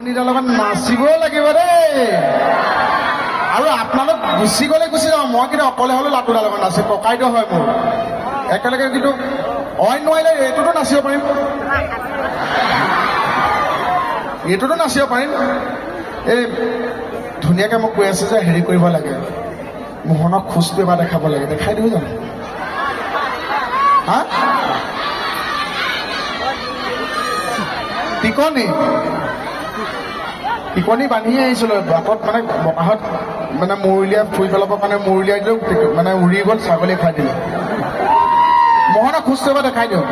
লাটনিটাৰ লগত নাচিবই লাগিব দেই আৰু আপোনালোক গুচি গ'লে গুচি যাওঁ মই কিন্তু অকলে হ'লেও লাটুদাৰ লগত নাচিম ককাইদেউ হয় মোৰ একেলগে কিন্তু অইন নোৱাৰিলে এইটোতো নাচিব পাৰিম এই ধুনীয়াকৈ মোক কৈ আছে যে হেৰি কৰিব লাগে মোহনক খোজটো এবাৰ দেখাব লাগে দেখাই দিওঁ জানো হা টিকনি বান্ধিয়ে আহিছিলোঁ বাটত মানে বতাহত মানে মূৰলীয়া ফুৰি পেলাবৰ কাৰণে মূৰলীয়াই দিলোঁ মানে উৰি গ'ল ছাগলীয়ে খাই দিলে মোহনক খোজটো এবাৰ দেখাই দিওঁ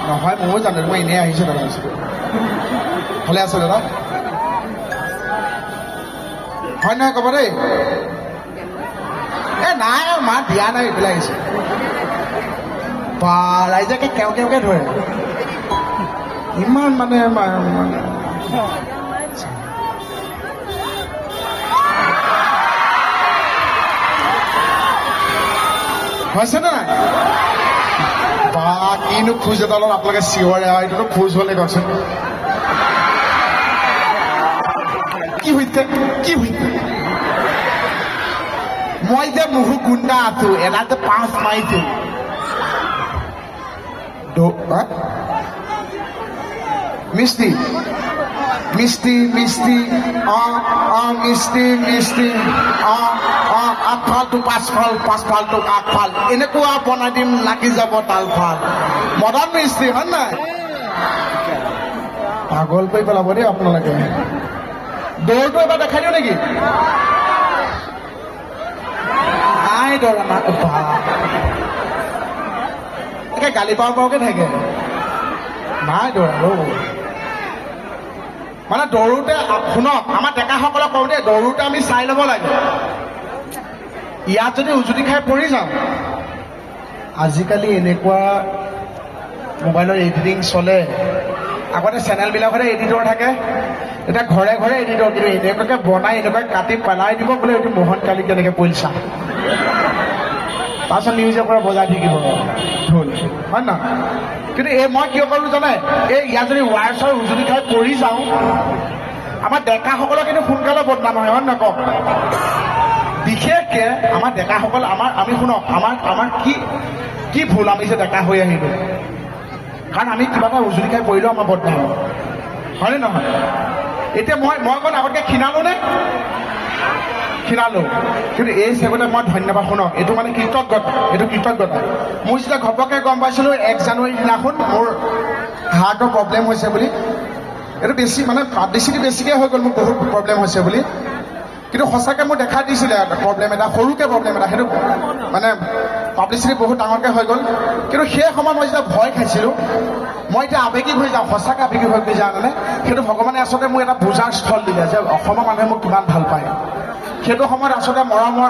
নহয় ময়ো জানো মই এনেই আহিছোঁ দাদা ভালে আছে দাদা হয় নহয় ক'ব দেই নাই মা দিয়া নাই এইফালে আহিছে বা ৰাইজে কেওকে ধৰে ইমান মানে হৈছেনে নাই বা কিনো খোজ এডালত আপোনালোকে চিঞৰে এইটোতো খোজ হ'লে কওকচোন কি হৈছে মই যে মুহু গুণ্ডা আছো এটাতে 5 মাৰিছো মিষ্টি মিষ্টি আগফালটো পাছফালটো আগফাল এনেকুৱা বনাই দিম লাগি যাব তালফাল মদন মিস্ত্ৰী হয় নাই পাগল কৰি পেলাব দেই আপোনালোকে দৌৰটো এবাৰ দেখাই দিওঁ নেকি নাই দৌৰা একে গালি পাওঁকে থাকে নাই দৌৰা মানে দৌৰোতে শুনক আমাৰ ডেকাসকলক কওঁ দেই দৌৰোতে আমি চাই ল'ব লাগে ইয়াত যদি উজুতি খাই পৰি যাওঁ আজিকালি এনেকুৱা মোবাইলৰ এডিটিং চলে আগতে চেনেলবিলাকতে এডিটৰ থাকে এতিয়া ঘৰে ঘৰে এডিটৰ কিন্তু এনেকুৱাকৈ বনাই এনেকুৱাকৈ কাটি পেলাই দিব বোলে এইটো মোহন কালি কেনেকৈ পৰিল চা তাৰপিছত নিউজৰ পৰা বজাই থাকিব ঢোল হয় নহয় কিন্তু মই কিয় কৰোঁ জানে ইয়াত যদি ৱায়াৰ চৰ উজুতি খাই পৰি যাওঁ আমাৰ ডেকাসকলৰ কিন্তু সোনকালে বদনাম হয় নহয় কওক বিশেষকৈ আমাৰ ডেকাসকল আমি শুনক আমাৰ কি ভুল আমি যে ডেকা হৈ আহিলোঁ কাৰণ আমি কিবা এটা উজুতি খাই পৰিলেও আমাৰ বদনাম হয়নে নহয় এতিয়া মই অকণ আগতকৈ ক্ষীণালোঁ কিন্তু এই চেগতে মই ধন্যবাদ শুনক এইটো মানে কৃতজ্ঞতা মোৰ যেতিয়া ঘপককৈ গম পাইছিলোঁ 1 জানুৱাৰী দিনাখন মোৰ হাৰ্টৰ প্ৰব্লেম হৈছে বুলি এইটো বেছি মানে পাব্লিচিটি বেছিকৈ হৈ গ'ল মোৰ বহুত প্ৰব্লেম হৈছে বুলি কিন্তু সঁচাকৈ মোৰ দেখা দিছিলে প্ৰব্লেম এটা সৰুকৈ প্ৰব্লেম এটা সেইটো মানে পাব্লিচিটি বহুত ডাঙৰকৈ হৈ গ'ল কিন্তু সেই সময়ত মই যেতিয়া ভয় খাইছিলোঁ মই এতিয়া আৱেগিক হৈ যাওঁ সঁচাকৈ আৱেগিক হৈ যাওঁনে সেইটো ভগৱানে আচলতে মোক এটা বুজাৰ স্থল দিলে যে অসমৰ মানুহে মোক কিমান ভাল পায় সেইটো সময়ত আচলতে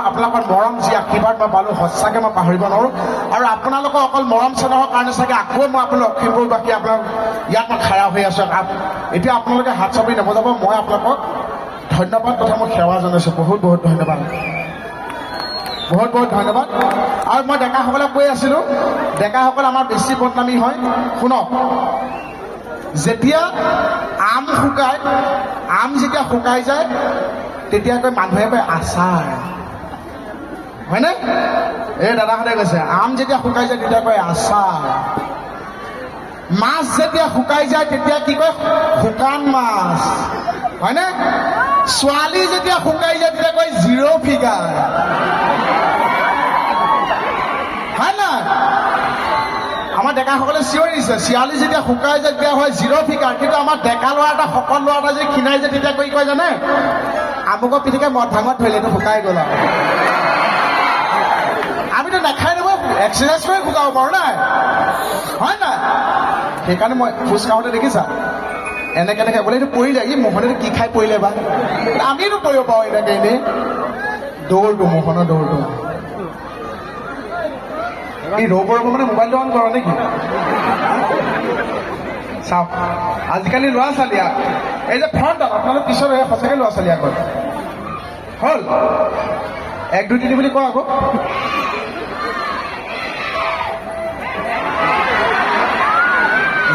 আপোনালোকৰ মৰম যি আশীৰ্বাদ মই পালোঁ সঁচাকৈ মই পাহৰিব নোৱাৰোঁ আৰু আপোনালোকৰ অকল মৰম চেনেহৰ কাৰণে চাগে আকৌ মই আপোনালোক লখিমপুৰবাসী আপোনাক ইয়াত মই খাৰা হৈ আছোঁ এতিয়া আপোনালোকে হাত চাপৰি নবজাব মই আপোনালোকক ধন্যবাদ তথা মই সেৱা জনাইছোঁ বহুত ধন্যবাদ আৰু মই ডেকাসকলক কৈ আছিলোঁ ডেকাসকল আমাৰ বেছি বদনামী হয় শুনক যেতিয়া আম যেতিয়া শুকাই যায় তেতিয়া কয় মানুহে কয় আচাৰ হয়নে দাদাহঁতে কৈছে আম যেতিয়া শুকাই যায় তেতিয়া কয় আচাৰ মাছ যেতিয়া শুকাই যায় তেতিয়া কি কয় শুকান মাছ হয়নে ছোৱালী যেতিয়া শুকাই যায় তেতিয়া কয় 0 ফিগাৰ হয় না আমাৰ ডেকাসকলে চিঞৰি দিছে ছোৱালী যেতিয়া শুকাই যায় তেতিয়া হয় 0 ফিগাৰ কিন্তু আমাৰ ডেকা ল'ৰা এটা শকত ল'ৰা এটা যদি ক্ষীণাই যায় তেতিয়া কয় জানে আমুকৰ পিঠিকে মদ ভাঙত ধৰিলে এইটো শুকাই গ'ল আমিতো নাখাই দিব এক্সাৰচাইজ কৰি শুকাব পাৰোঁ নাই হয় নাই সেইকাৰণে মই খোজ কাঢ়োতে দেখিছা এনেকৈ বোলে এইটো পৰিলে মোহনেতো কি খাই পৰিলে বা আমিতো পৰিব পাৰোঁ এনেকৈ এনেই দৌৰটো মোহনৰ দৌৰটো এই ৰ'বৰ মানে মোবাইলটো অন কৰ নেকি চাওক আজিকালি ল'ৰা ছোৱালী এই যে ফ্ৰণ্টত আপোনালোক পিছত সঁচাকৈ ল'ৰা ছোৱালী আগত হ'ল 1 2 3 বুলি কওঁ আকৌ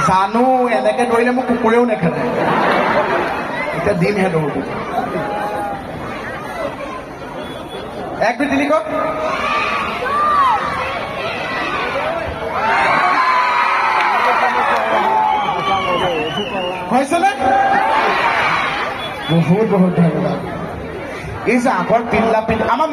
জানো এনেকে দৌৰিলে মোক কুকুৰেও নেখেলে এতিয়া দিমহে দৌৰটো 1 2 3 কওক হৈছেনে বহুত বহুত ধন্যবাদ এই যে আগৰ পিল্লা আমাৰ